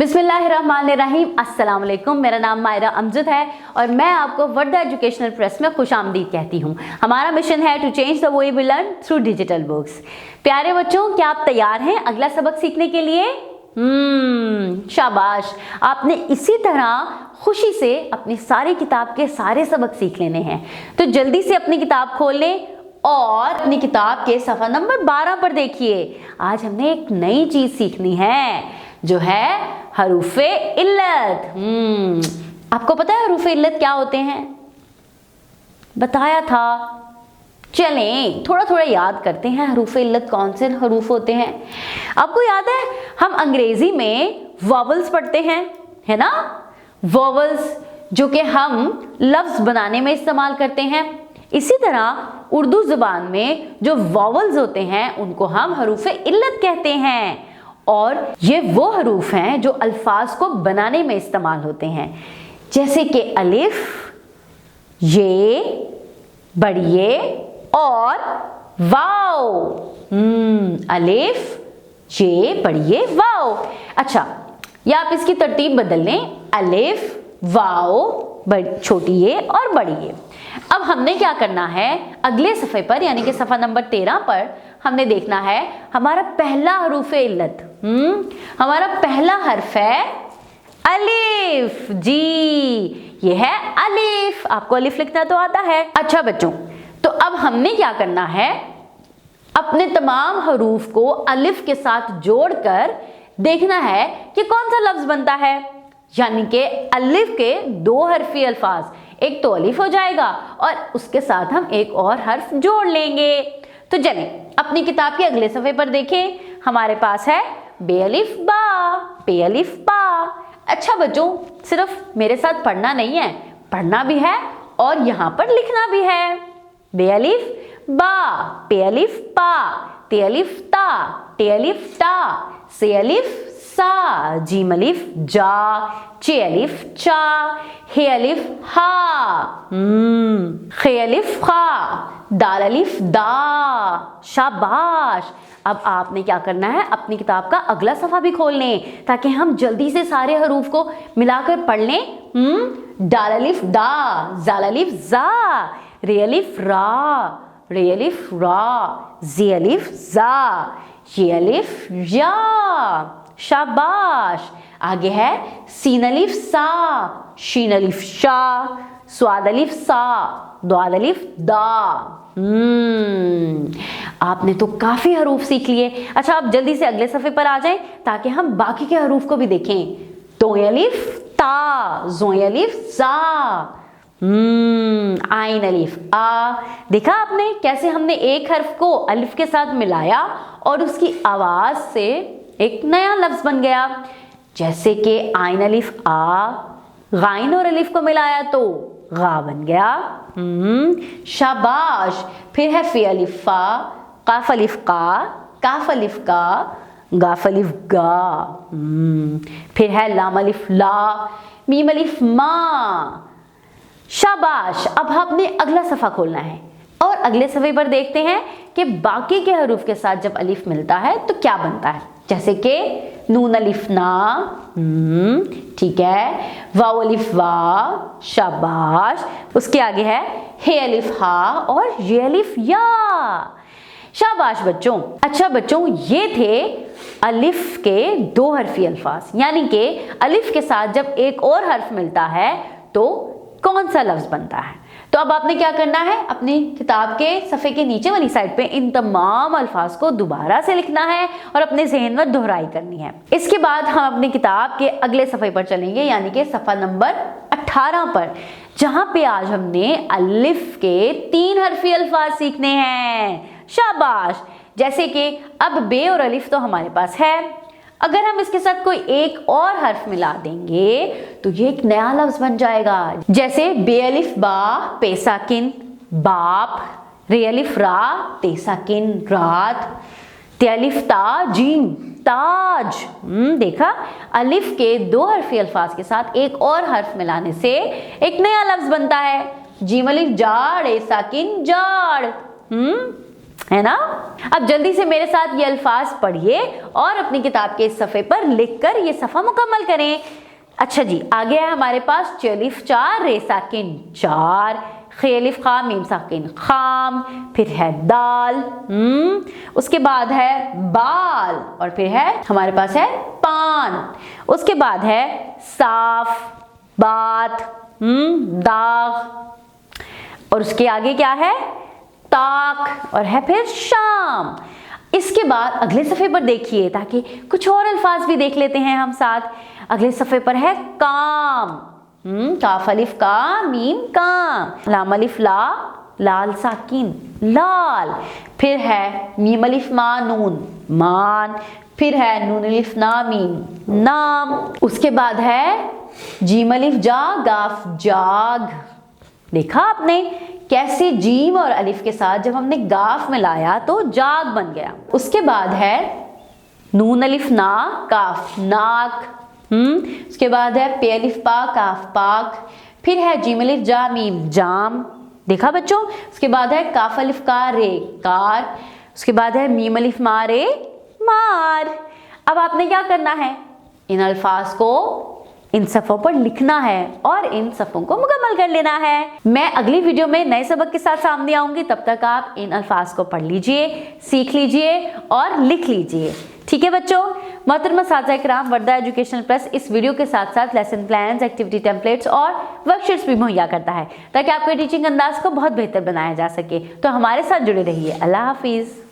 बिस्मिल्लाहिर्रहमानिर्रहीम। अस्सलाम वालेकुम। मेरा नाम मायरा अमजद है और मैं आपको वर्दा एजुकेशनल प्रेस में खुशामदीद कहती हूँ। हमारा मिशन है to change the way we learn through digital books. प्यारे बच्चों, क्या आप तैयार हैं अगला सबक सीखने के लिए? शाबाश। आपने इसी तरह खुशी से अपनी सारी किताब के सारे सबक सीख लेने हैं, तो जल्दी से अपनी किताब खोल लें और अपनी किताब के सफ़ा नंबर 12 पर देखिए। आज हमने एक नई चीज़ सीखनी है जो है हरूफे इल्लत। आपको पता है हरूफे इल्लत क्या होते हैं? बताया था। चलें थोड़ा थोड़ा याद करते हैं हरूफे इल्लत कौन से हरूफ होते हैं। आपको याद है हम अंग्रेजी में वॉवल्स पढ़ते हैं, है ना? वॉवल्स जो कि हम लफ्ज़ बनाने में इस्तेमाल करते हैं। इसी तरह उर्दू ज़ुबान में जो वॉवल्स होते हैं उनको हम हरूफे इल्लत कहते हैं, और ये वो हरूफ हैं जो अल्फाज को बनाने में इस्तेमाल होते हैं, जैसे कि अलिफ, ये, बड़िए और वाव। अलिफ, ये, बड़िए, वाव। अच्छा, या आप इसकी तरतीब बदल लें, अलिफ, वाव, छोटी ये और बड़ी ये। अब हमने क्या करना है, अगले सफ़े पर यानी कि सफ़ा नंबर 13 पर हमने देखना है हमारा पहला हरूफ इल्लत। हमारा पहला हर्फ है अलिफ। जी, ये है अलिफ। आपको अलिफ लिखना तो आता है। अच्छा बच्चों, तो अब हमने क्या करना है, अपने तमाम हरूफ को अलिफ के साथ जोड़कर देखना है कि कौन सा लफ्ज बनता है। यानी कि अलिफ के दो हरफी अल्फाज, एक तो अलिफ हो जाएगा और उसके साथ हम एक और हर्फ जोड़ लेंगे। तो चलें अपनी किताब के अगले सफ़े पर देखें। हमारे पास है बेअलिफ बा, बेअलिफ बा। अच्छा बच्चों, सिर्फ मेरे साथ पढ़ना नहीं है, पढ़ना भी है और यहाँ पर लिखना भी है। बेअलिफ बा, बेअलिफ पा, तेअलिफ ता, तेअलिफ टा, सेअलिफ सा, जीम अलिफ जा, चे अलिफ चा, हे अलिफ हा, खे अलिफ खा, दाल अलिफ दा। शाबाश। अब आपने क्या करना है, अपनी किताब का अगला सफ़ा भी खोल लें ताकि हम जल्दी से सारे हरूफ को मिलाकर पढ़ लें। दाल अलिफ दा, जाल अलिफ जा, रे अलिफ रा, रे अलिफ रा, जे अलिफ जा, ये अलिफ या। शाबाश। आगे है सीन अलिफ सा, शीन अलिफ शा, स्वाद अलिफ सा, द्वाद अलिफ दा। आपने तो काफी हरूफ सीख लिए। अच्छा, आप जल्दी से अगले सफ़े पर आ जाएं ताकि हम बाकी के हरूफ को भी देखें। तोय अलिफ ता, जोय अलिफ जा, आइन अलिफ आ। देखा आपने कैसे हमने एक हर्फ को अलिफ के साथ मिलाया और उसकी आवाज से एक नया लफ्ज बन गया। जैसे कि आइन अलिफ आ, गाइन और अलिफ को मिलाया तो गा बन गया। शाबाश। फिर है फे अलिफ फा, काफ अलिफ का, काफ अलिफ का, गाफ अलिफ गा। फिर है लाम अलिफ ला, मीम अलिफ मा। शाबाश। अब आपने अगला सफ़ा खोलना है और अगले सफ़े पर देखते हैं कि बाकी के हरूफ के साथ जब अलिफ मिलता है तो क्या बनता है। जैसे कि नून अलिफ ना, ठीक है, वाव अलिफ वा। शाबाश। उसके आगे है हे अलिफ हा और ये अलिफ या। शाबाश बच्चों। अच्छा बच्चों, ये थे अलिफ के दो हरफी अल्फाज, यानी कि अलिफ के साथ जब एक और हर्फ मिलता है तो कौन सा लफ्ज बनता है। तो अब आपने क्या करना है, अपनी किताब के सफ़े के नीचे वाली साइड पे इन तमाम अल्फाज को दोबारा से लिखना है और अपने ज़हन में दोहराई करनी है। इसके बाद हम अपनी किताब के अगले सफ़े पर चलेंगे यानी कि सफ़ा नंबर 18 पर, जहाँ पे आज हमने अलिफ के 3 हरफी अल्फाज सीखने हैं। शाबाश। जैसे कि अब बे और अलिफ तो हमारे पास है, अगर हम इसके साथ कोई एक और हर्फ मिला देंगे तो ये एक नया लफ्ज बन जाएगा। जैसे बेअलिफ बा, पेसाकिन बाप, रे अलिफ रा, तेसाकिन रात, तेअलिफ ता, जीम ताज। देखा, अलिफ के दो हरफी अल्फाज के साथ एक और हर्फ मिलाने से एक नया लफ्ज बनता है। जीम अलिफ जाड़, ए साकिन जाड़। है ना। अब जल्दी से मेरे साथ ये अल्फाज पढ़िए और अपनी किताब के इस सफ़े पर लिखकर ये सफ़ा मुकम्मल करें। अच्छा जी, आगे है हमारे पास चलिफ 4 रे साकिन 4, खेलिफ खा मीम साकिन खाम, फिर है दाल, उसके बाद है बाल, और फिर है हमारे पास है पान, उसके बाद है साफ, बात, दाग, और उसके आगे क्या है ताक, और है फिर शाम। इसके बाद अगले सफ़े पर देखिए ताकि कुछ और अल्फाज भी देख लेते हैं हम साथ। अगले सफ़े पर है काम, काफ अलिफ का मीम काम, लाम अलिफ ला, लाल साकिन लाल, फिर है मीम अलिफ मा नून मान, फिर है नून अलिफ ना मीम नाम, उसके बाद है जीम अलिफ जा गाफ जाग। देखा आपने कैसे जीम और अलिफ के साथ जब हमने गाफ में लाया तो जाग बन गया। उसके बाद है नून अलिफ ना काफ नाक, उसके बाद है पे अलिफ पा काफ पाक, फिर है जीम अलिफ जा मीम जाम। देखा बच्चों, उसके बाद है काफ अलिफ का रे कार, उसके बाद है मीम अलिफ मा रे मार। अब आपने क्या करना है, इन अल्फाज को इन सफ़ों पर लिखना है और इन सफ़ों को मुकम्मल कर लेना है। मैं अगली वीडियो में नए सबक के साथ सामने आऊंगी, तब तक आप इन अल्फाज को पढ़ लीजिए, सीख लीजिए और लिख लीजिए। ठीक है बच्चों। मोहतरमा साथिया इकराम, वर्दा एजुकेशनल प्लस इस वीडियो के साथ साथ लेसन प्लान्स, एक्टिविटी टेम्पलेट्स और वर्कशीट्स भी मुहैया करता है ताकि आपके टीचिंग अंदाज को बहुत बेहतर बनाया जा सके। तो हमारे साथ जुड़े रहिए। अल्लाह हाफिज़।